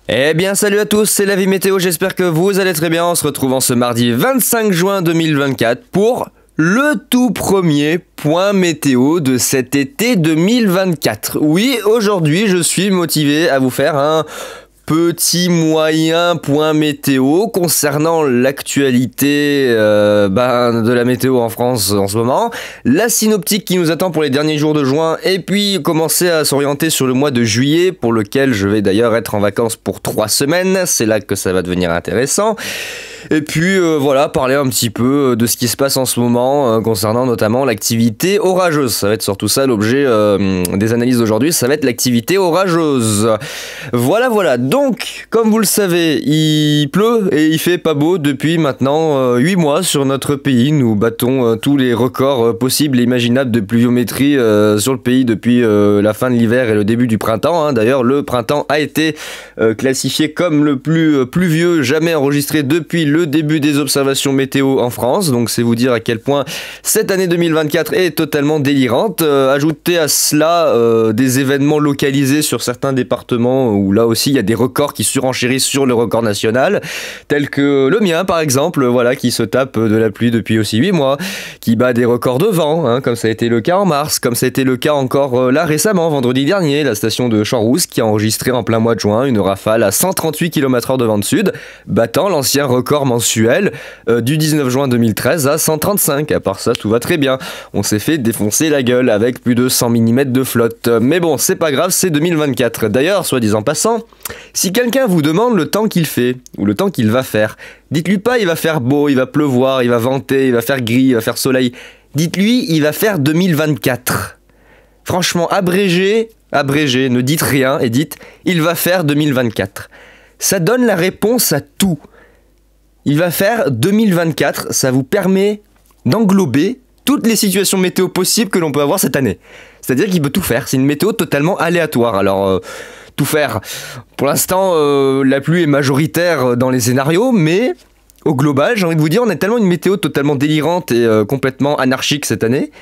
Eh bien salut à tous, c'est la vie météo, j'espère que vous allez très bien. On se retrouve en ce mardi 25 juin 2024 pour le tout premier point météo de cet été 2024. Oui, aujourd'hui je suis motivé à vous faire un petit moyen point météo concernant l'actualité de la météo en France en ce moment, la synoptique qui nous attend pour les derniers jours de juin et puis commencer à s'orienter sur le mois de juillet pour lequel je vais d'ailleurs être en vacances pour 3 semaines, c'est là que ça va devenir intéressant. Et puis voilà, parler un petit peu de ce qui se passe en ce moment concernant notamment l'activité orageuse. Ça va être surtout ça l'objet des analyses d'aujourd'hui, ça va être l'activité orageuse. Voilà. Donc, comme vous le savez, il pleut et il fait pas beau depuis maintenant 8 mois sur notre pays. Nous battons tous les records possibles et imaginables de pluviométrie sur le pays depuis la fin de l'hiver et le début du printemps. D'ailleurs, le printemps a été classifié comme le plus pluvieux jamais enregistré depuis le début des observations météo en France, donc c'est vous dire à quel point cette année 2024 est totalement délirante. Ajoutez à cela des événements localisés sur certains départements où là aussi il y a des records qui surenchérissent sur le record national, tels que le mien par exemple, voilà, qui se tape de la pluie depuis aussi 8 mois, qui bat des records de vent, comme ça a été le cas en mars, comme ça a été le cas encore là récemment, vendredi dernier, la station de Champs-Rousse qui a enregistré en plein mois de juin une rafale à 138 km/h de vent de sud, battant l'ancien record mensuel du 19 juin 2013 à 135. À part ça, tout va très bien. On s'est fait défoncer la gueule avec plus de 100 mm de flotte. Mais bon, c'est pas grave, c'est 2024. D'ailleurs, soit disant passant, si quelqu'un vous demande le temps qu'il fait, ou le temps qu'il va faire, dites-lui pas il va faire beau, il va pleuvoir, il va venter, il va faire gris, il va faire soleil. Dites-lui il va faire 2024. Franchement, abrégez, ne dites rien et dites il va faire 2024. Ça donne la réponse à tout. Il va faire 2024, ça vous permet d'englober toutes les situations météo possibles que l'on peut avoir cette année. C'est-à-dire qu'il peut tout faire, c'est une météo totalement aléatoire. Alors, tout faire, pour l'instant, la pluie est majoritaire dans les scénarios, mais au global, j'ai envie de vous dire, on a tellement une météo totalement délirante et complètement anarchique cette année,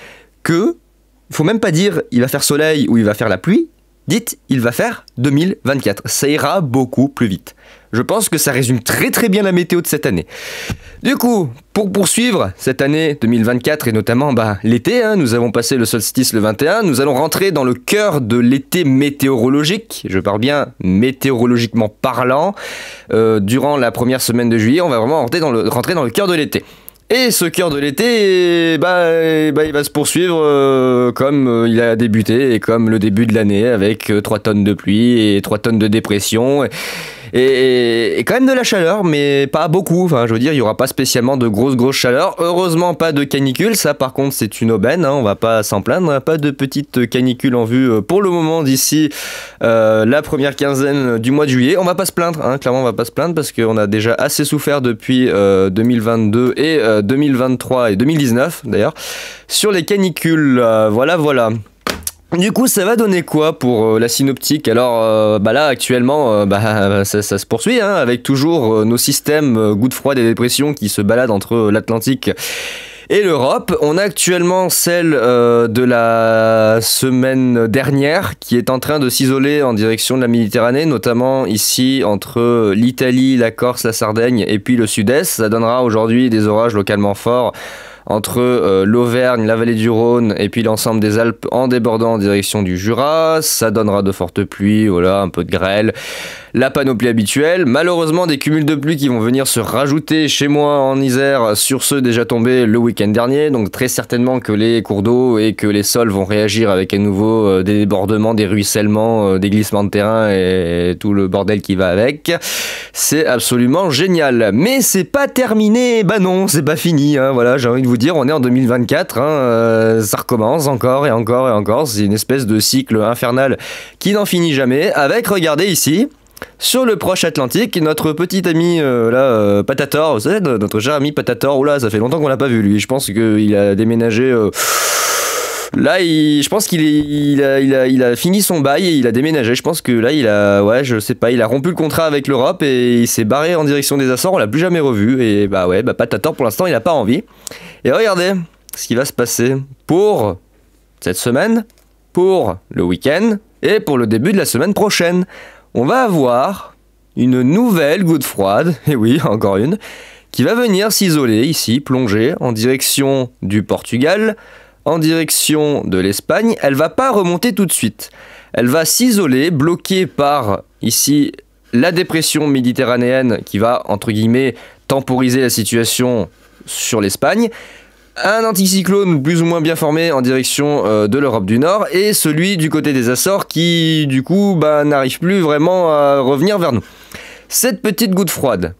que faut même pas dire il va faire soleil ou il va faire la pluie, dites il va faire 2024, ça ira beaucoup plus vite. Je pense que ça résume très très bien la météo de cette année. Du coup, pour poursuivre cette année 2024 et notamment l'été, nous avons passé le solstice le 21, nous allons rentrer dans le cœur de l'été météorologique, je parle bien météorologiquement parlant. Durant la première semaine de juillet, on va vraiment rentrer dans le cœur de l'été. Et ce cœur de l'été, il va se poursuivre comme il a débuté et comme le début de l'année avec 3 tonnes de pluie et 3 tonnes de dépression et quand même de la chaleur, mais pas beaucoup. Enfin, je veux dire, il n'y aura pas spécialement de grosse chaleur. Heureusement, pas de canicule. Ça, par contre, c'est une aubaine. On va pas s'en plaindre. Pas de petite canicule en vue pour le moment d'ici la première quinzaine du mois de juillet. On va pas se plaindre. Clairement, on va pas se plaindre parce qu'on a déjà assez souffert depuis 2022 et 2023 et 2019 d'ailleurs sur les canicules. Voilà. Du coup, ça va donner quoi pour la synoptique? Alors là, actuellement, ça se poursuit, avec toujours nos systèmes gouttes froides et dépressions qui se baladent entre l'Atlantique et l'Europe. On a actuellement celle de la semaine dernière qui est en train de s'isoler en direction de la Méditerranée, notamment ici entre l'Italie, la Corse, la Sardaigne et puis le sud-est. Ça donnera aujourd'hui des orages localement forts entre l'Auvergne, la vallée du Rhône et puis l'ensemble des Alpes en débordant en direction du Jura. Ça donnera de fortes pluies, voilà, un peu de grêle, la panoplie habituelle. Malheureusement, des cumuls de pluie qui vont venir se rajouter chez moi en Isère sur ceux déjà tombés le week-end dernier. Donc très certainement que les cours d'eau et que les sols vont réagir avec à nouveau des débordements, des ruissellements, des glissements de terrain et tout le bordel qui va avec. C'est absolument génial. Mais c'est pas terminé, non, c'est pas fini. Voilà, j'ai envie de vous dire, on est en 2024, ça recommence encore et encore. C'est une espèce de cycle infernal qui n'en finit jamais. Avec, regardez ici, sur le proche Atlantique, notre petit ami Patator, vous savez, notre cher ami Patator, oula, ça fait longtemps qu'on l'a pas vu lui, je pense qu'il a déménagé... Là, je pense qu'il a fini son bail et il a déménagé. Je pense que là, il a rompu le contrat avec l'Europe et il s'est barré en direction des Açores. On l'a plus jamais revu. Et Patator, pour l'instant, il a pas envie. Et regardez ce qui va se passer pour cette semaine, pour le week-end et pour le début de la semaine prochaine. On va avoir une nouvelle goutte froide, et oui, encore une, qui va venir s'isoler ici, plonger en direction du Portugal, en direction de l'Espagne. Elle va pas remonter tout de suite. Elle va s'isoler, bloquée par ici la dépression méditerranéenne qui va, entre guillemets, temporiser la situation sur l'Espagne. Un anticyclone plus ou moins bien formé en direction de l'Europe du Nord et celui du côté des Açores qui, du coup, n'arrive plus vraiment à revenir vers nous. Cette petite goutte froide,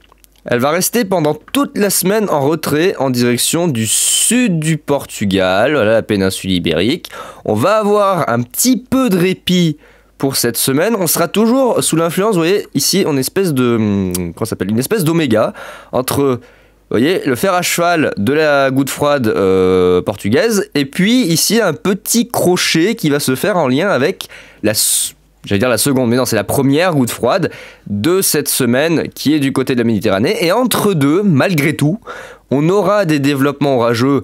elle va rester pendant toute la semaine en retrait en direction du sud du Portugal, voilà, la péninsule ibérique. On va avoir un petit peu de répit pour cette semaine. On sera toujours sous l'influence, vous voyez, ici, une espèce d'oméga entre... Vous voyez, le fer à cheval de la goutte froide portugaise, et puis ici un petit crochet qui va se faire en lien avec la seconde, mais non, c'est la première goutte froide de cette semaine qui est du côté de la Méditerranée. Et entre deux, malgré tout, on aura des développements orageux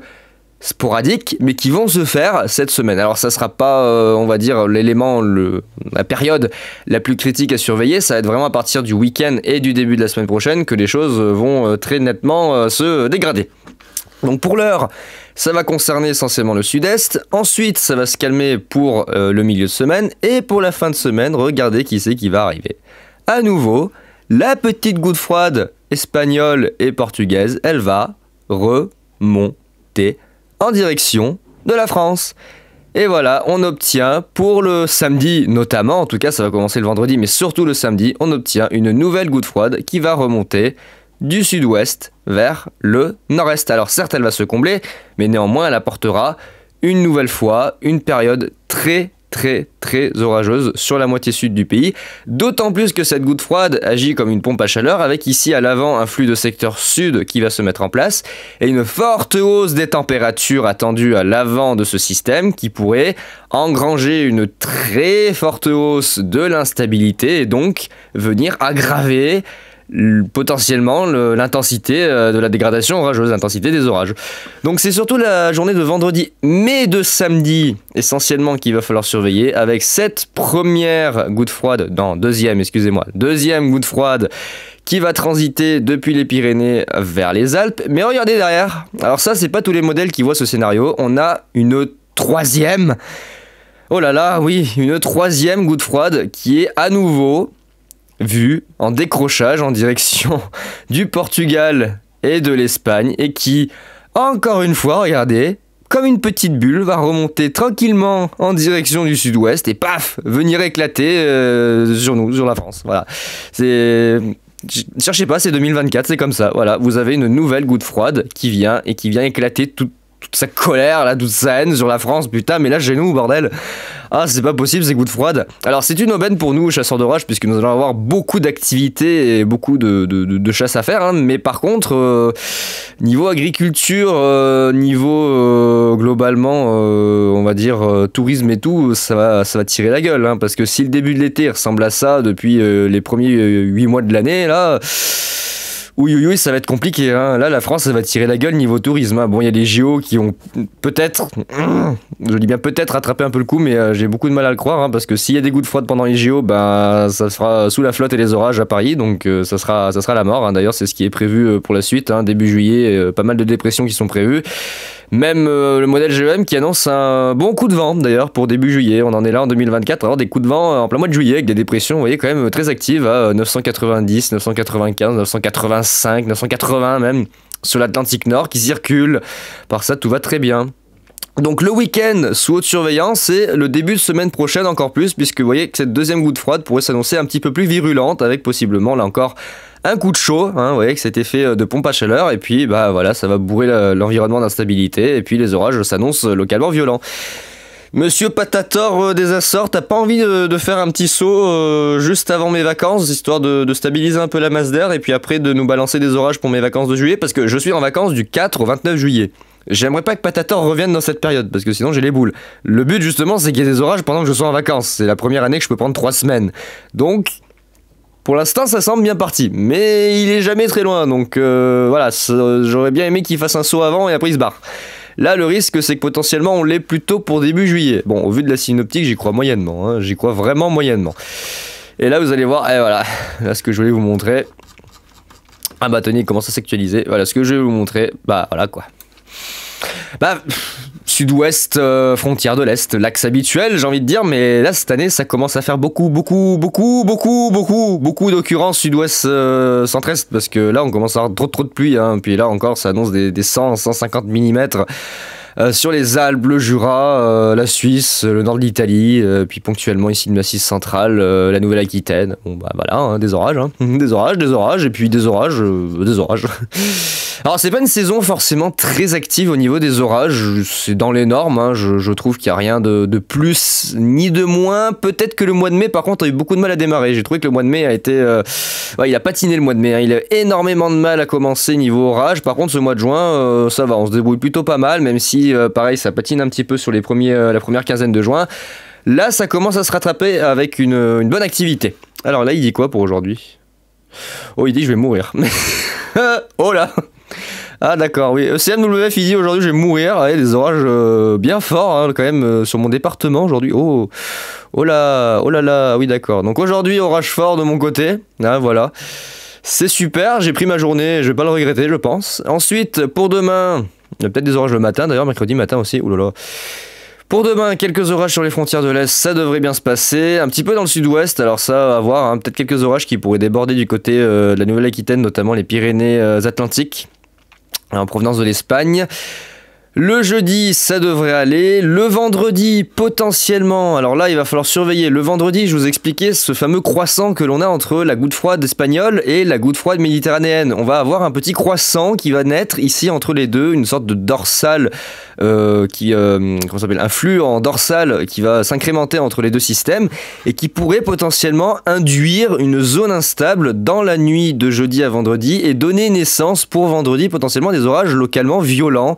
sporadiques, mais qui vont se faire cette semaine. Alors ça sera pas, on va dire, la période la plus critique à surveiller. Ça va être vraiment à partir du week-end et du début de la semaine prochaine que les choses vont très nettement se dégrader. Donc pour l'heure, ça va concerner essentiellement le sud-est. Ensuite, ça va se calmer pour le milieu de semaine. Et pour la fin de semaine, regardez qui c'est qui va arriver. À nouveau, la petite goutte froide espagnole et portugaise, elle va remonter en direction de la France. Et voilà, on obtient pour le samedi notamment, en tout cas ça va commencer le vendredi, mais surtout le samedi, on obtient une nouvelle goutte froide qui va remonter du sud-ouest vers le nord-est. Alors certes, elle va se combler, mais néanmoins elle apportera une nouvelle fois une période très orageuse sur la moitié sud du pays, d'autant plus que cette goutte froide agit comme une pompe à chaleur avec ici à l'avant un flux de secteur sud qui va se mettre en place et une forte hausse des températures attendue à l'avant de ce système qui pourrait engranger une très forte hausse de l'instabilité et donc venir aggraver potentiellement l'intensité de la dégradation orageuse, l'intensité des orages. Donc c'est surtout la journée de vendredi mais de samedi essentiellement qu'il va falloir surveiller avec cette première goutte froide, deuxième goutte froide qui va transiter depuis les Pyrénées vers les Alpes. Mais regardez derrière, alors ça c'est pas tous les modèles qui voient ce scénario, on a une troisième, oh là là, oui, une troisième goutte froide qui est à nouveau vue en décrochage en direction du Portugal et de l'Espagne et qui, encore une fois, regardez, comme une petite bulle, va remonter tranquillement en direction du sud-ouest et paf, venir éclater sur nous, sur la France. Voilà. Cherchez pas, c'est 2024, c'est comme ça. Voilà, vous avez une nouvelle goutte froide qui vient éclater toute sa colère, là, toute sa haine sur la France. Putain, mais là, chez nous, bordel. Ah, c'est pas possible, ces gouttes froides. Alors, c'est une aubaine pour nous, chasseurs d'orage, puisque nous allons avoir beaucoup d'activités et beaucoup de chasse à faire. Hein. Mais par contre, niveau agriculture, globalement, on va dire tourisme et tout, ça va tirer la gueule. Hein, parce que si le début de l'été ressemble à ça depuis les premiers 8 mois de l'année, là... Oui, ça va être compliqué. Hein. Là, la France, elle va tirer la gueule niveau tourisme. Hein. Bon, il y a les JO qui ont peut-être, je dis bien peut-être, rattrapé un peu le coup, mais j'ai beaucoup de mal à le croire. Hein, parce que s'il y a des gouttes froides pendant les JO, ça sera sous la flotte et les orages à Paris. Donc, ça sera la mort. Hein. D'ailleurs, c'est ce qui est prévu pour la suite. Hein. Début juillet, pas mal de dépressions qui sont prévues. Même le modèle GEM qui annonce un bon coup de vent d'ailleurs pour début juillet. On en est là en 2024, alors des coups de vent en plein mois de juillet avec des dépressions, vous voyez, quand même très actives à 990, 995, 985, 980 même sur l'Atlantique Nord qui circulent. Par ça, tout va très bien. Donc le week-end sous haute surveillance et le début de semaine prochaine encore plus, puisque vous voyez que cette deuxième goutte froide pourrait s'annoncer un petit peu plus virulente avec possiblement là encore un coup de chaud, hein, vous voyez que cet effet de pompe à chaleur et puis voilà, ça va bourrer l'environnement d'instabilité et puis les orages s'annoncent localement violents. Monsieur Patator des Açores, t'as pas envie de faire un petit saut juste avant mes vacances, histoire de stabiliser un peu la masse d'air et puis après de nous balancer des orages pour mes vacances de juillet, parce que je suis en vacances du 4 au 29 juillet. J'aimerais pas que Patator revienne dans cette période, parce que sinon j'ai les boules. Le but justement, c'est qu'il y ait des orages pendant que je sois en vacances. C'est la première année que je peux prendre 3 semaines. Donc, pour l'instant, ça semble bien parti. Mais il est jamais très loin, donc voilà, j'aurais bien aimé qu'il fasse un saut avant et après il se barre. Là, le risque, c'est que potentiellement, on l'ait plutôt pour début juillet. Bon, au vu de la synoptique, j'y crois moyennement. Hein, j'y crois vraiment moyennement. Et là vous allez voir, et voilà, là ce que je voulais vous montrer. Ah bah tenez, il commence à s'actualiser. Voilà ce que je vais vous montrer, bah voilà quoi. Bah, sud-ouest, frontière de l'Est, l'axe habituel, j'ai envie de dire, mais là, cette année, ça commence à faire beaucoup d'occurrences sud-ouest, centre-est, parce que là, on commence à avoir trop de pluie, hein, puis là encore, ça annonce des 100-150 mm sur les Alpes, le Jura, la Suisse, le nord de l'Italie, puis ponctuellement ici le Massif central, la Nouvelle-Aquitaine. Bon bah voilà, hein, des orages, et puis des orages. Alors c'est pas une saison forcément très active au niveau des orages, c'est dans les normes, hein, je trouve qu'il n'y a rien de plus ni de moins. Peut-être que le mois de mai par contre a eu beaucoup de mal à démarrer, j'ai trouvé que le mois de mai a été... il a patiné le mois de mai, hein. Il a énormément de mal à commencer niveau orage. Par contre ce mois de juin, ça va, on se débrouille plutôt pas mal, même si pareil ça patine un petit peu sur la première quinzaine de juin. Là ça commence à se rattraper avec une bonne activité. Alors là il dit quoi pour aujourd'hui? Oh il dit je vais mourir. Oh là. Ah d'accord, oui. CMWF il dit aujourd'hui je vais mourir. Ouais, des orages bien forts hein, quand même sur mon département aujourd'hui. Oh là là, oui d'accord. Donc aujourd'hui orage fort de mon côté. Ah voilà. C'est super, j'ai pris ma journée, je vais pas le regretter je pense. Ensuite pour demain, il y a peut-être des orages le matin d'ailleurs, mercredi matin aussi. Ouh là là. Pour demain, quelques orages sur les frontières de l'Est, ça devrait bien se passer. Un petit peu dans le sud-ouest, alors ça, à voir, hein, peut-être quelques orages qui pourraient déborder du côté de la Nouvelle-Aquitaine, notamment les Pyrénées-Atlantiques, en provenance de l'Espagne. Le jeudi, ça devrait aller. Le vendredi, potentiellement. Alors là, il va falloir surveiller. Le vendredi, je vous expliquais ce fameux croissant que l'on a entre la goutte froide espagnole et la goutte froide méditerranéenne. On va avoir un petit croissant qui va naître ici entre les deux, une sorte de dorsale comment ça s'appelle, un flux en dorsale qui va s'incrémenter entre les deux systèmes et qui pourrait potentiellement induire une zone instable dans la nuit de jeudi à vendredi et donner naissance pour vendredi potentiellement des orages localement violents.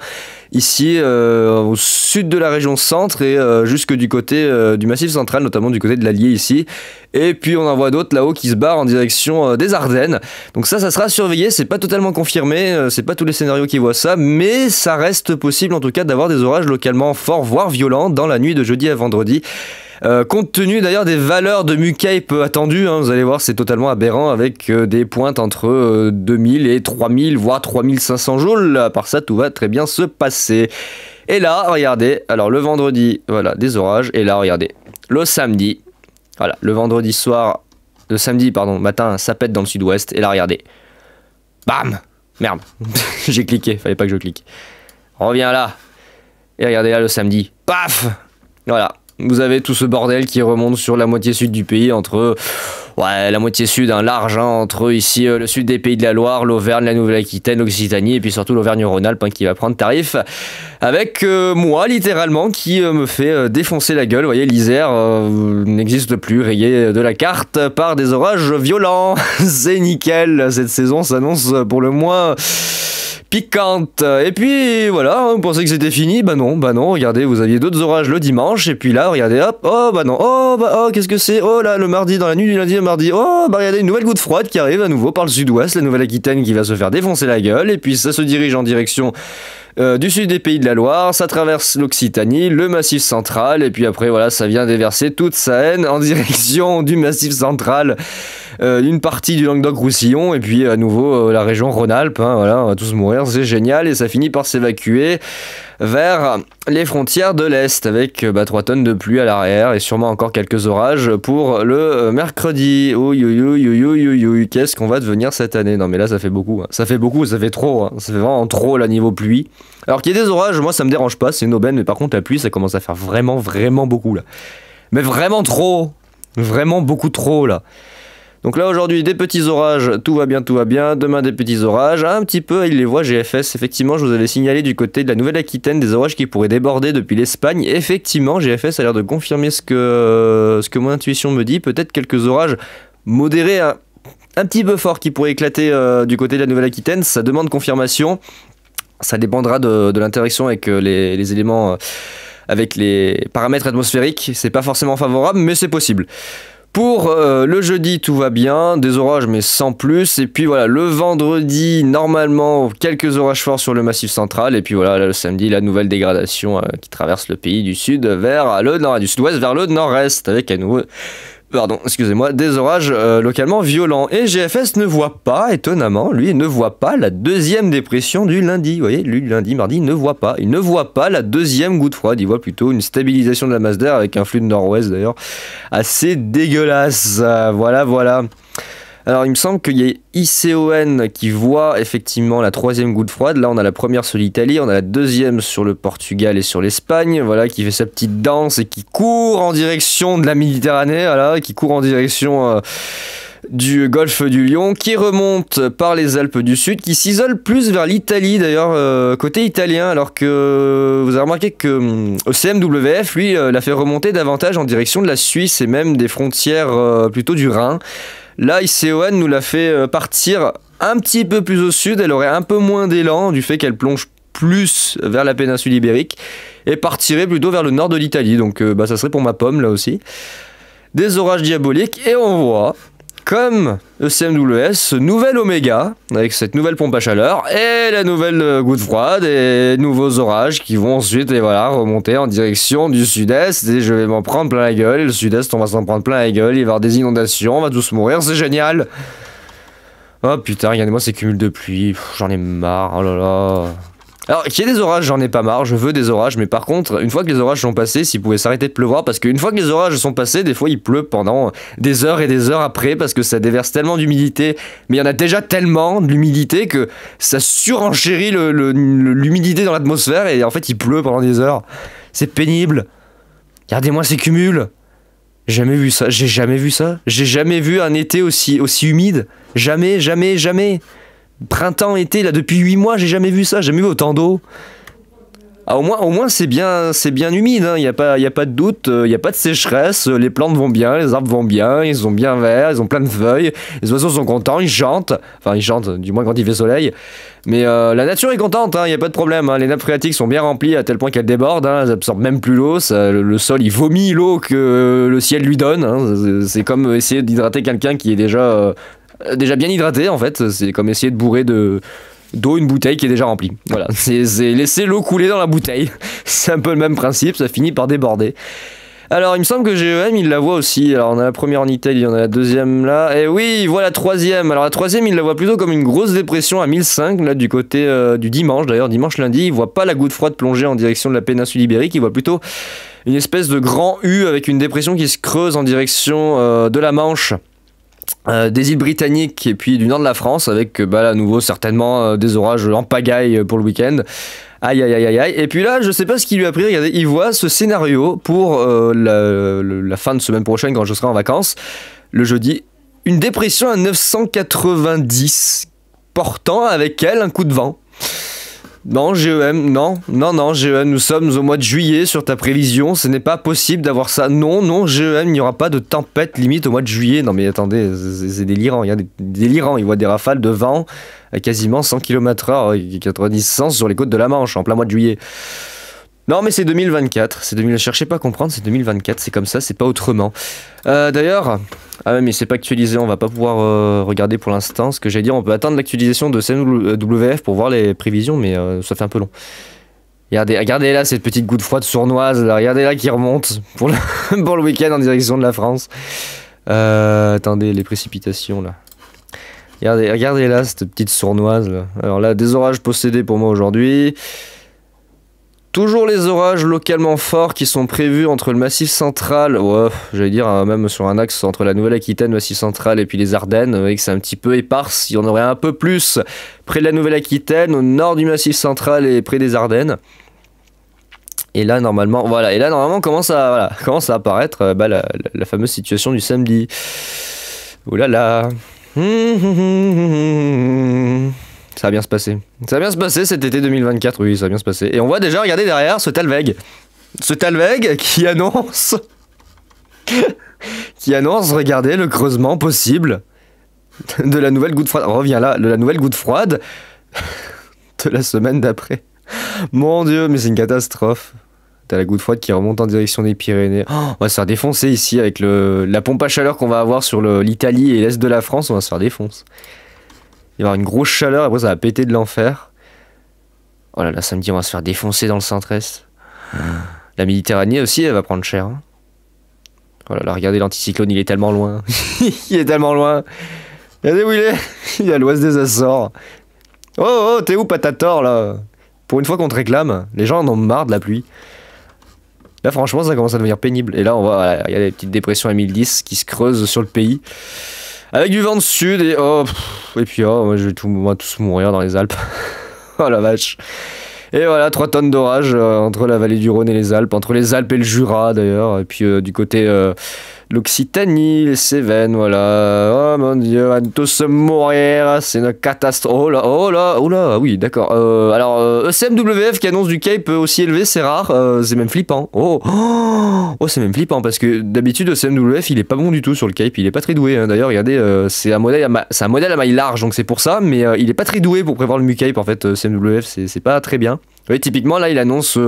Ici, au sud de la région centre et jusque du côté du Massif central, notamment du côté de l'Allier ici. Et puis on en voit d'autres là-haut qui se barrent en direction des Ardennes. Donc ça sera surveillé, c'est pas totalement confirmé, c'est pas tous les scénarios qui voient ça, mais ça reste possible en tout cas d'avoir des orages localement forts, voire violents, dans la nuit de jeudi à vendredi. Compte tenu d'ailleurs des valeurs de Mucape attendues, hein, vous allez voir c'est totalement aberrant avec des pointes entre 2000 et 3000 voire 3500 joules. À part ça tout va très bien se passer. Et là regardez, alors le vendredi voilà des orages et là regardez le samedi, voilà le vendredi soir, le samedi pardon matin ça pète dans le sud-ouest et là regardez, bam, merde, j'ai cliqué, fallait pas que je clique. On revient là et regardez là le samedi, paf, voilà. Vous avez tout ce bordel qui remonte sur la moitié sud du pays, entre la moitié sud, un large, hein, entre ici le sud des Pays de la Loire, l'Auvergne, la Nouvelle-Aquitaine, l'Occitanie, et puis surtout l'Auvergne-Rhône-Alpes hein, qui va prendre tarif, avec moi littéralement qui me fait défoncer la gueule. Vous voyez, l'Isère n'existe plus, rayé de la carte par des orages violents. C'est nickel, cette saison s'annonce pour le moins piquante. Et puis voilà, vous pensez que c'était fini? Bah non, regardez, vous aviez d'autres orages le dimanche, et puis là, regardez, hop, oh bah non, oh qu'est-ce que c'est? Oh là, le mardi, dans la nuit du lundi au mardi, oh bah regardez, une nouvelle goutte froide qui arrive à nouveau par le sud-ouest, la Nouvelle-Aquitaine qui va se faire défoncer la gueule, et puis ça se dirige en direction du sud des Pays de la Loire, ça traverse l'Occitanie, le Massif central, et puis après voilà, ça vient déverser toute sa haine en direction du Massif central, une partie du Languedoc-Roussillon, et puis à nouveau la région Rhône-Alpes, hein, voilà, on va tous mourir, c'est génial, et ça finit par s'évacuer vers les frontières de l'Est, avec 3 tonnes de pluie à l'arrière, et sûrement encore quelques orages pour le mercredi. Ouh, qu'est-ce qu'on va devenir cette année? Non mais là ça fait beaucoup, hein. Ça fait trop, hein. Ça fait vraiment trop là niveau pluie. Alors qu'il y ait des orages, moi ça me dérange pas, c'est une aubaine, mais par contre la pluie ça commence à faire vraiment beaucoup là. Mais vraiment trop, vraiment beaucoup trop là. Donc là aujourd'hui des petits orages, tout va bien, demain des petits orages, un petit peu il les voit GFS, effectivement je vous avais signalé du côté de la Nouvelle-Aquitaine des orages qui pourraient déborder depuis l'Espagne, effectivement GFS a l'air de confirmer ce que mon intuition me dit, peut-être quelques orages modérés un petit peu forts qui pourraient éclater du côté de la Nouvelle-Aquitaine, ça demande confirmation, ça dépendra de l'interaction avec les éléments, avec les paramètres atmosphériques, c'est pas forcément favorable mais c'est possible. Pour le jeudi, tout va bien, des orages mais sans plus, et puis voilà, le vendredi, normalement, quelques orages forts sur le Massif central, et puis voilà, là, le samedi, la nouvelle dégradation qui traverse le pays du sud vers le nord, du sud-ouest vers le nord-est, avec à nouveau Pardon, excusez-moi, des orages localement violents. Et GFS ne voit pas, étonnamment, lui, il ne voit pas la deuxième dépression du lundi. Vous voyez, lui, lundi, mardi, il ne voit pas. Il ne voit pas la deuxième goutte froide. Il voit plutôt une stabilisation de la masse d'air avec un flux de nord-ouest, d'ailleurs, assez dégueulasse. Voilà, voilà. Alors, il me semble qu'il y a ICON qui voit effectivement la troisième goutte froide. Là, on a la première sur l'Italie, on a la deuxième sur le Portugal et sur l'Espagne. Voilà, qui fait sa petite danse et qui court en direction de la Méditerranée. Voilà, qui court en direction du golfe du Lion, qui remonte par les Alpes du Sud, qui s'isole plus vers l'Italie d'ailleurs, côté italien, alors que vous avez remarqué que ECMWF, lui, l'a fait remonter davantage en direction de la Suisse et même des frontières plutôt du Rhin. Là, ICON nous l'a fait partir un petit peu plus au sud, elle aurait un peu moins d'élan du fait qu'elle plonge plus vers la péninsule ibérique et partirait plutôt vers le nord de l'Italie, donc ça serait pour ma pomme là aussi. Des orages diaboliques et on voit, comme ECMWS, ce nouvel oméga, avec cette nouvelle pompe à chaleur, et la nouvelle goutte froide, et nouveaux orages qui vont ensuite, et voilà, remonter en direction du sud-est, et je vais m'en prendre plein la gueule, et le sud-est, on va s'en prendre plein la gueule, il va y avoir des inondations, on va tous mourir, c'est génial. Oh putain, regardez-moi ces cumuls de pluie, j'en ai marre, oh là là. Alors, qu'il y ait des orages, j'en ai pas marre, je veux des orages, mais par contre, une fois que les orages sont passés, s'ils pouvaient s'arrêter de pleuvoir, parce qu'une fois que les orages sont passés, des fois il pleut pendant des heures et des heures après, parce que ça déverse tellement d'humidité, mais il y en a déjà tellement d'humidité que ça surenchérit l'humidité dans l'atmosphère, et en fait il pleut pendant des heures. C'est pénible. Regardez-moi ces cumuls. J'ai jamais vu ça, j'ai jamais vu ça. J'ai jamais vu un été aussi humide. Jamais, jamais, jamais. Printemps, été, là, depuis 8 mois, j'ai jamais vu ça, j'ai jamais vu autant d'eau. Ah, au moins c'est bien humide, hein. Y a pas de doute, il n'y a pas de sécheresse, les plantes vont bien, les arbres vont bien, ils sont bien verts, ils ont plein de feuilles, les oiseaux sont contents, ils chantent, enfin ils chantent, du moins quand il fait soleil, mais la nature est contente, il n'y a pas de problème, hein. Les nappes phréatiques sont bien remplies à tel point qu'elles débordent, hein. Elles absorbent même plus l'eau, le sol il vomit l'eau que le ciel lui donne, hein. C'est comme essayer d'hydrater quelqu'un qui est déjà bien hydraté en fait, c'est comme essayer de bourrer d'eau une bouteille qui est déjà remplie. Voilà, c'est laisser l'eau couler dans la bouteille. C'est un peu le même principe, ça finit par déborder. Alors, il me semble que GEM, il la voit aussi. Alors, on a la première en Italie, on a la deuxième là. Et oui, il voit la troisième. Alors, la troisième, il la voit plutôt comme une grosse dépression à 1005, là, du côté du dimanche. D'ailleurs, dimanche, lundi, il voit pas la goutte froide plonger en direction de la péninsule ibérique. Il voit plutôt une espèce de grand U avec une dépression qui se creuse en direction de la Manche. Des îles britanniques et puis du nord de la France avec à nouveau certainement des orages en pagaille pour le week-end. Aïe aïe aïe aïe aïe. Et puis là je sais pas ce qui lui a pris, regardez, il voit ce scénario pour la fin de semaine prochaine quand je serai en vacances, le jeudi, une dépression à 990 portant avec elle un coup de vent. Non, GEM, non, GEM, nous sommes au mois de juillet sur ta prévision, ce n'est pas possible d'avoir ça. Non, GEM, il n'y aura pas de tempête limite au mois de juillet. Non mais attendez, c'est délirant, il y a délirant, il voit des rafales de vent à quasiment 100 km/h et 90 sens sur les côtes de la Manche en plein mois de juillet. Non mais c'est 2024, cherchez pas à comprendre, c'est 2024, c'est comme ça, c'est pas autrement. D'ailleurs, ah ouais, mais c'est pas actualisé, on va pas pouvoir regarder pour l'instant. Ce que j'allais dire, on peut attendre l'actualisation de CMWF pour voir les prévisions, mais ça fait un peu long. Regardez là cette petite goutte froide sournoise, là, regardez là qui remonte pour le week-end en direction de la France. Attendez, les précipitations là. Regardez là cette petite sournoise là. Alors là, des orages possédés pour moi aujourd'hui. Toujours les orages localement forts qui sont prévus entre le Massif central, j'allais dire même sur un axe entre la Nouvelle-Aquitaine, le Massif central et puis les Ardennes, vous voyez que c'est un petit peu éparse, il y en aurait un peu plus près de la Nouvelle-Aquitaine, au nord du Massif central et près des Ardennes. Et là normalement, commence à apparaître la fameuse situation du samedi. Ouh là là. Ça va bien se passer. Ça va bien se passer cet été 2024, oui, ça va bien se passer. Et on voit déjà, regardez derrière, ce Talweg. Ce Talweg qui annonce... regardez, le creusement possible de la nouvelle goutte froide. On revient là, de la nouvelle goutte froide de la semaine d'après. Mon Dieu, mais c'est une catastrophe. T'as la goutte froide qui remonte en direction des Pyrénées. Oh, on va se faire défoncer ici avec la pompe à chaleur qu'on va avoir sur l'Italie et l'Est de la France, on va se faire défoncer. Il va y avoir une grosse chaleur, après ça va péter de l'enfer. Oh là là, samedi on va se faire défoncer dans le centre-est. La Méditerranée aussi, elle va prendre cher. Hein. Oh là là, regardez l'anticyclone, il est tellement loin. Il est tellement loin. Regardez où il est. Il est à l'ouest des Açores. Oh, t'es où, Patator, là? Pour une fois qu'on te réclame, les gens en ont marre de la pluie. Là, franchement, ça commence à devenir pénible. Et là, on voit, voilà, il y a des petites dépressions à 1010 qui se creusent sur le pays. Avec du vent de sud et oh, et puis oh, moi, on va tous mourir dans les Alpes. Oh la vache. Et voilà, 3 tonnes d'orage entre la vallée du Rhône et les Alpes, entre les Alpes et le Jura d'ailleurs, et puis du côté l'Occitanie, les Cévennes, voilà. Oh mon dieu, on va tous mourir, c'est une catastrophe. Oh là, oh là, oh là, oui, d'accord. Alors, ECMWF qui annonce du Cape aussi élevé, c'est rare, c'est même flippant. Oh, c'est même flippant parce que d'habitude, ECMWF il est pas bon du tout sur le Cape, il est pas très doué. Hein. D'ailleurs, regardez, c'est un modèle à maille large, donc c'est pour ça, mais il est pas très doué pour prévoir le Mu-Cape en fait. ECMWF, c'est pas très bien. Oui, typiquement, là, il annonce.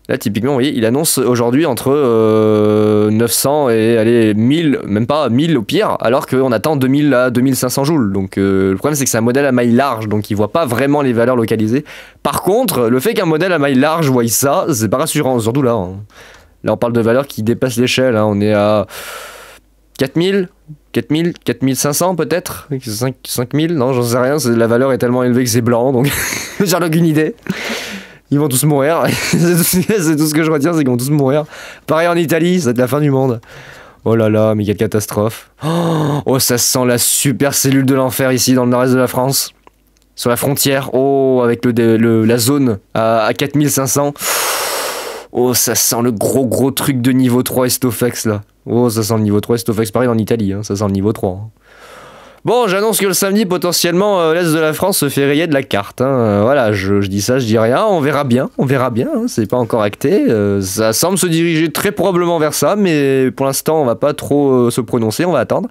Là, typiquement, vous voyez, il annonce aujourd'hui entre 900 et allez, 1000, même pas 1000 au pire, alors qu'on attend 2000 à 2500 joules. Donc, le problème, c'est que c'est un modèle à maille large, donc il voit pas vraiment les valeurs localisées. Par contre, le fait qu'un modèle à maille large voie ça, c'est pas rassurant, surtout là. Hein. Là, on parle de valeurs qui dépassent l'échelle. Hein. On est à 4000, 4000, 4500 peut-être 5000, non, j'en sais rien. La valeur est tellement élevée que c'est blanc, donc j'en ai aucune idée. Ils vont tous mourir. C'est tout ce que je retiens, c'est qu'ils vont tous mourir. Pareil en Italie, c'est la fin du monde. Oh là là, mais quelle catastrophe. Oh, ça sent la super cellule de l'enfer ici, dans le nord-est de la France. Sur la frontière. Oh, avec la zone à 4500. Oh, ça sent le gros truc de niveau 3 Estofex, là. Oh, ça sent le niveau 3 Estofex. Pareil en Italie, hein, ça sent le niveau 3. Hein. Bon, j'annonce que le samedi, potentiellement, l'Est de la France se fait rayer de la carte. Hein. Voilà, je dis ça, je dis rien. On verra bien, hein. C'est pas encore acté. Ça semble se diriger très probablement vers ça, mais pour l'instant, on va pas trop se prononcer, on va attendre.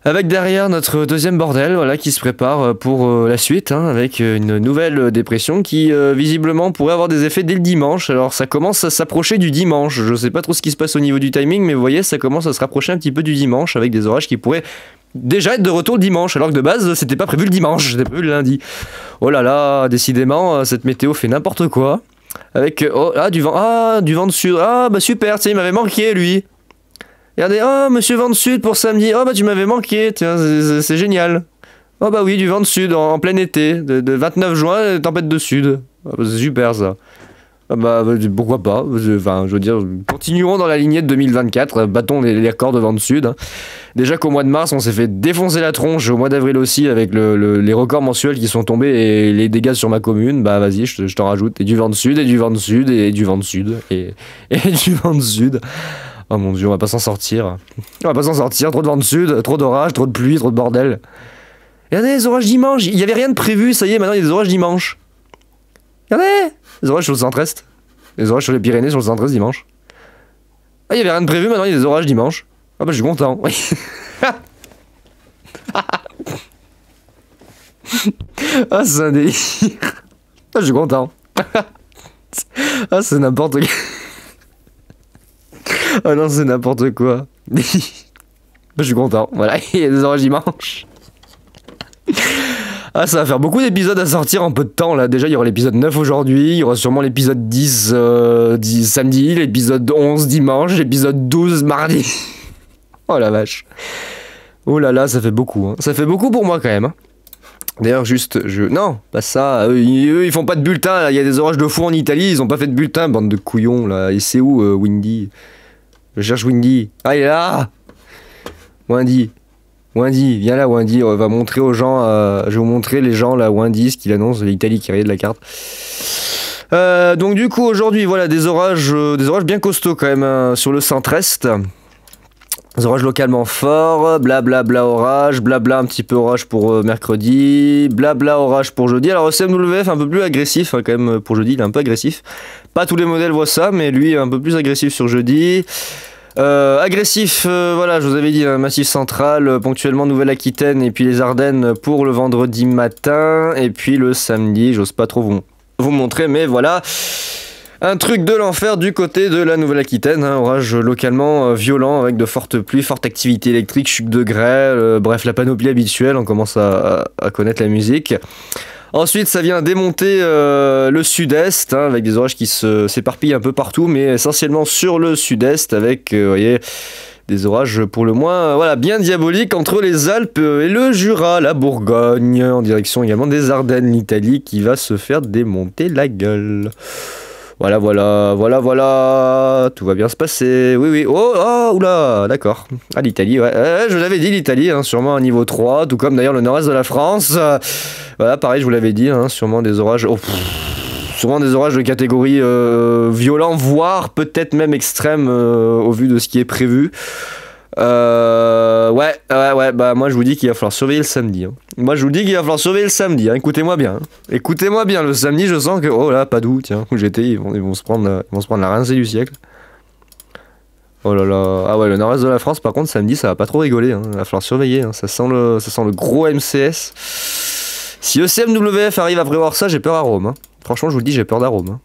Avec derrière notre deuxième bordel, voilà, qui se prépare pour la suite, hein, avec une nouvelle dépression qui, visiblement, pourrait avoir des effets dès le dimanche. Alors, ça commence à s'approcher du dimanche. Je sais pas trop ce qui se passe au niveau du timing, mais vous voyez, ça commence à se rapprocher un petit peu du dimanche, avec des orages qui pourraient déjà être de retour le dimanche, alors que de base c'était pas prévu le dimanche, c'était prévu le lundi. Oh là là, décidément cette météo fait n'importe quoi. Avec du vent de sud. Ah bah super, tiens, il m'avait manqué lui. Regardez, monsieur vent de sud pour samedi. Oh bah tu m'avais manqué, tiens, c'est génial. Oh bah oui, du vent de sud en plein été, de 29 juin, tempête de sud. Ah, bah, c'est super ça. Ah bah pourquoi pas, enfin je veux dire, continuons dans la lignée de 2024, battons les records de vent de sud. Hein. Déjà qu'au mois de mars on s'est fait défoncer la tronche, au mois d'avril aussi avec les records mensuels qui sont tombés et les dégâts sur ma commune, bah vas-y je t'en rajoute, et du vent de sud, et du vent de sud, et du vent de sud, et du vent de sud. Oh mon dieu, on va pas s'en sortir. On va pas s'en sortir, trop de vent de sud, trop d'orage, trop de pluie, trop de bordel. Regardez les orages dimanche, il y avait rien de prévu, ça y est, maintenant il y a des orages dimanche. Regardez les orages sur le centre-est. Les orages sur les Pyrénées sur le centre-est dimanche. Ah, il y avait rien de prévu, maintenant il y a des orages dimanche. Ah bah je suis content. Ah, c'est un délire. Ah, je suis content. Ah, c'est n'importe quoi. Ah non, c'est n'importe quoi. Bah, je suis content. Voilà, il y a des orages dimanche. Ah, ça va faire beaucoup d'épisodes à sortir en peu de temps là. Déjà, il y aura l'épisode 9 aujourd'hui, il y aura sûrement l'épisode 10 samedi, l'épisode 11 dimanche, l'épisode 12 mardi. Oh la vache. Oh là là, ça fait beaucoup. Hein. Ça fait beaucoup pour moi quand même. Hein. D'ailleurs, juste, non, pas ça. Eux, ils font pas de bulletin. Là. Il y a des orages de fou en Italie, ils ont pas fait de bulletin, bande de couillons là. Et c'est où Windy? Je cherche Windy. Ah, il est là. Wendy, viens là Wendy, on va montrer aux gens, je vais vous montrer les gens là, Wendy, ce qu'il annonce, l'Italie qui arrive de la carte. Donc du coup aujourd'hui, voilà, des orages bien costauds quand même hein, sur le centre-est. Des orages localement forts, blabla orage, blabla un petit peu orage pour mercredi, blabla orage pour jeudi. Alors CMWF un peu plus agressif hein, quand même pour jeudi, il est un peu agressif. Pas tous les modèles voient ça, mais lui un peu plus agressif sur jeudi. Agressif, voilà, je vous avais dit, Massif Central, ponctuellement Nouvelle-Aquitaine et puis les Ardennes pour le vendredi matin. Et puis le samedi, j'ose pas trop vous montrer, mais voilà. Un truc de l'enfer du côté de la Nouvelle-Aquitaine, hein, orage localement violent avec de fortes pluies, forte activité électrique, chute de grêle, bref la panoplie habituelle, on commence à connaître la musique. Ensuite, ça vient démonter le sud-est, hein, avec des orages qui s'éparpillent un peu partout, mais essentiellement sur le sud-est, avec, vous voyez, des orages pour le moins voilà, bien diaboliques entre les Alpes et le Jura, la Bourgogne, en direction également des Ardennes, l'Italie, qui va se faire démonter la gueule. Voilà, tout va bien se passer. Oui, oui, oula, d'accord. Ah, l'Italie, ouais, je l'avais dit, l'Italie, hein, sûrement un niveau 3, tout comme d'ailleurs le nord-est de la France. Voilà, pareil, je vous l'avais dit, hein, sûrement des orages... Sûrement des orages de catégorie violent, voire peut-être même extrême au vu de ce qui est prévu. Ouais, bah moi je vous dis qu'il va falloir surveiller le samedi. Hein. Moi je vous dis qu'il va falloir surveiller le samedi, hein. Écoutez-moi bien. Hein. Écoutez-moi bien, le samedi je sens que, oh là, pas d'où, tiens, où j'étais, ils vont se prendre la rincée du siècle. Oh là là, ah ouais, le nord-est de la France par contre samedi ça va pas trop rigoler, hein. Il va falloir surveiller, hein. Ça sent le gros MCS. Si ECMWF arrive à prévoir ça, j'ai peur à Rome. Hein. Franchement, je vous le dis, j'ai peur d'Arome. Hein.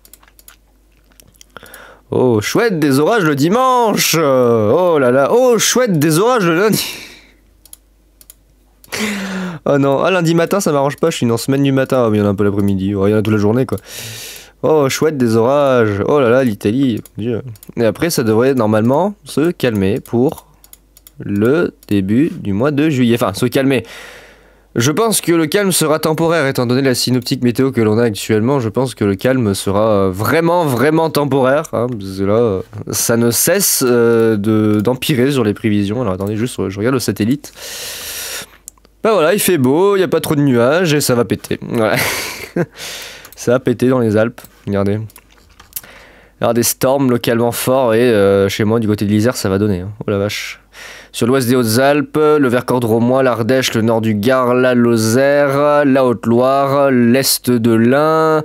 Oh, chouette, des orages le dimanche. Oh là là. Oh, chouette, des orages le lundi. Oh non, ah, lundi matin, ça m'arrange pas. Je suis en semaine du matin. Il y en a un peu l'après-midi. Il y en a toute la journée, quoi. Oh, chouette, des orages. Oh là là, l'Italie. Dieu. Et après, ça devrait normalement se calmer pour le début du mois de juillet. Enfin, se calmer. Je pense que le calme sera temporaire, étant donné la synoptique météo que l'on a actuellement. Je pense que le calme sera vraiment temporaire. Hein, parce que là, ça ne cesse d'empirer sur les prévisions. Alors attendez, juste, je regarde le satellite. Bah voilà, il fait beau, il n'y a pas trop de nuages et ça va péter. Ouais. Ça va péter dans les Alpes, regardez. Alors des storms localement forts et chez moi, du côté de l'Isère, ça va donner. Hein. Oh la vache. Sur l'ouest des Hautes-Alpes, le Vercors drômois, l'Ardèche, le nord du Gard, la Lozère, la Haute-Loire, l'est de l'Ain,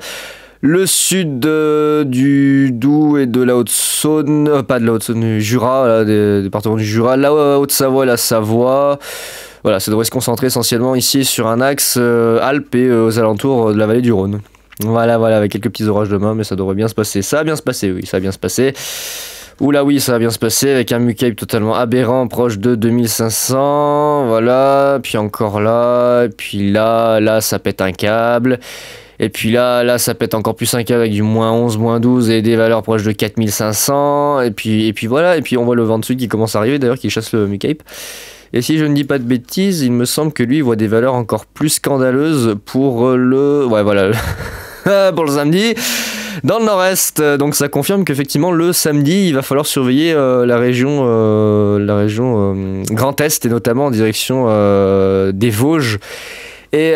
le sud du Doubs et de la Haute-Saône, pas de la Haute-Saône, du Jura, des départements du Jura, la Haute-Savoie et la Savoie. Voilà, ça devrait se concentrer essentiellement ici sur un axe Alpes et aux alentours de la vallée du Rhône. Voilà, avec quelques petits orages demain, mais ça devrait bien se passer. Ça va bien se passer, oui, ça va bien se passer. Oula oui, ça va bien se passer avec un MUCAPE totalement aberrant, proche de 2500, voilà, puis encore là, et puis là, ça pète un câble, et puis là, ça pète encore plus un câble avec du -11, -12 et des valeurs proches de 4500, et puis voilà, et puis on voit le vent dessus qui commence à arriver d'ailleurs, qui chasse le MUCAPE. Et si je ne dis pas de bêtises, il me semble que lui, il voit des valeurs encore plus scandaleuses pour le... Ouais, voilà, pour le samedi. Dans le nord-est, donc ça confirme qu'effectivement le samedi il va falloir surveiller la région Grand Est et notamment en direction des Vosges et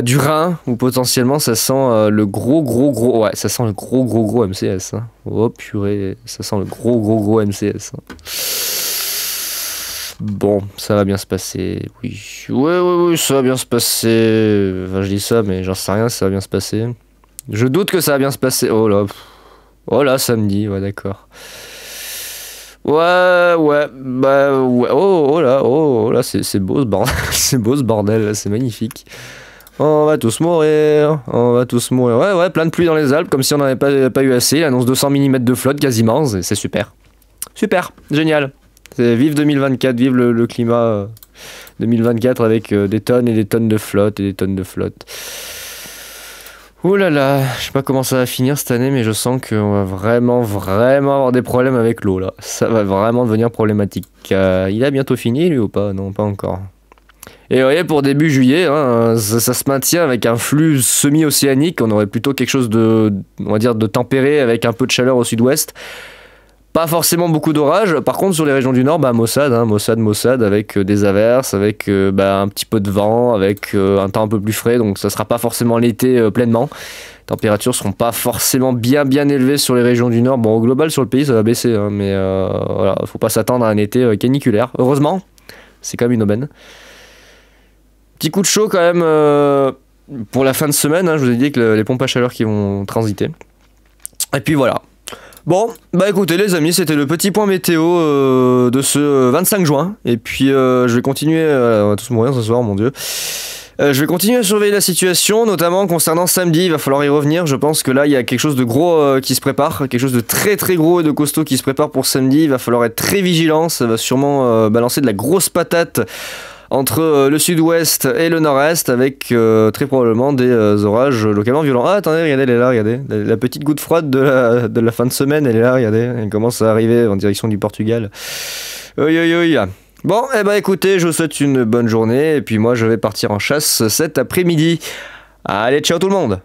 du Rhin où potentiellement ça sent le gros ouais ça sent le gros MCS hein. Oh purée, ça sent le gros MCS hein. Bon, ça va bien se passer, oui, ça va bien se passer, enfin je dis ça mais j'en sais rien, ça va bien se passer. Je doute que ça va bien se passer. Oh là, samedi, ouais, d'accord. Ouais, bah, ouais, oh là, c'est beau ce bordel, c'est beau ce bordel, c'est magnifique. On va tous mourir, ouais, plein de pluie dans les Alpes, comme si on n'en avait pas eu assez, il annonce 200 mm de flotte quasiment, c'est super. Super, génial. Vive 2024, vive le climat 2024 avec des tonnes et des tonnes de flotte et des tonnes de flotte. Ouh là là, je sais pas comment ça va finir cette année, mais je sens qu'on va vraiment avoir des problèmes avec l'eau là. Ça va vraiment devenir problématique. Il a bientôt fini lui ou pas? Non, pas encore. Et vous voyez, pour début juillet, hein, ça se maintient avec un flux semi-océanique. On aurait plutôt quelque chose de, on va dire, de tempéré avec un peu de chaleur au sud-ouest. Pas forcément beaucoup d'orages. Par contre, sur les régions du nord, bah, Mossad, avec des averses, avec un petit peu de vent, avec un temps un peu plus frais. Donc, ça sera pas forcément l'été pleinement. Les températures seront pas forcément bien élevées sur les régions du nord. Bon, au global, sur le pays, ça va baisser. Hein, mais voilà, faut pas s'attendre à un été caniculaire. Heureusement, c'est quand même une aubaine. Petit coup de chaud quand même pour la fin de semaine. Hein, je vous ai dit que les pompes à chaleur qui vont transiter. Et puis voilà. Bon, bah écoutez les amis, c'était le petit point météo de ce 25 juin. Et puis je vais continuer, on va tous mourir ce soir, mon dieu. Je vais continuer à surveiller la situation, notamment concernant samedi, il va falloir y revenir. Je pense que là, il y a quelque chose de gros qui se prépare, quelque chose de très gros et de costaud qui se prépare pour samedi. Il va falloir être très vigilant, ça va sûrement balancer de la grosse patate entre le sud-ouest et le nord-est, avec très probablement des orages localement violents. Ah, attendez, regardez, elle est là, regardez. La petite goutte froide de la fin de semaine, elle est là, regardez. Elle commence à arriver en direction du Portugal. Oi, oi, oi. Bon, eh ben écoutez, je vous souhaite une bonne journée, et puis moi je vais partir en chasse cet après-midi. Allez, ciao tout le monde!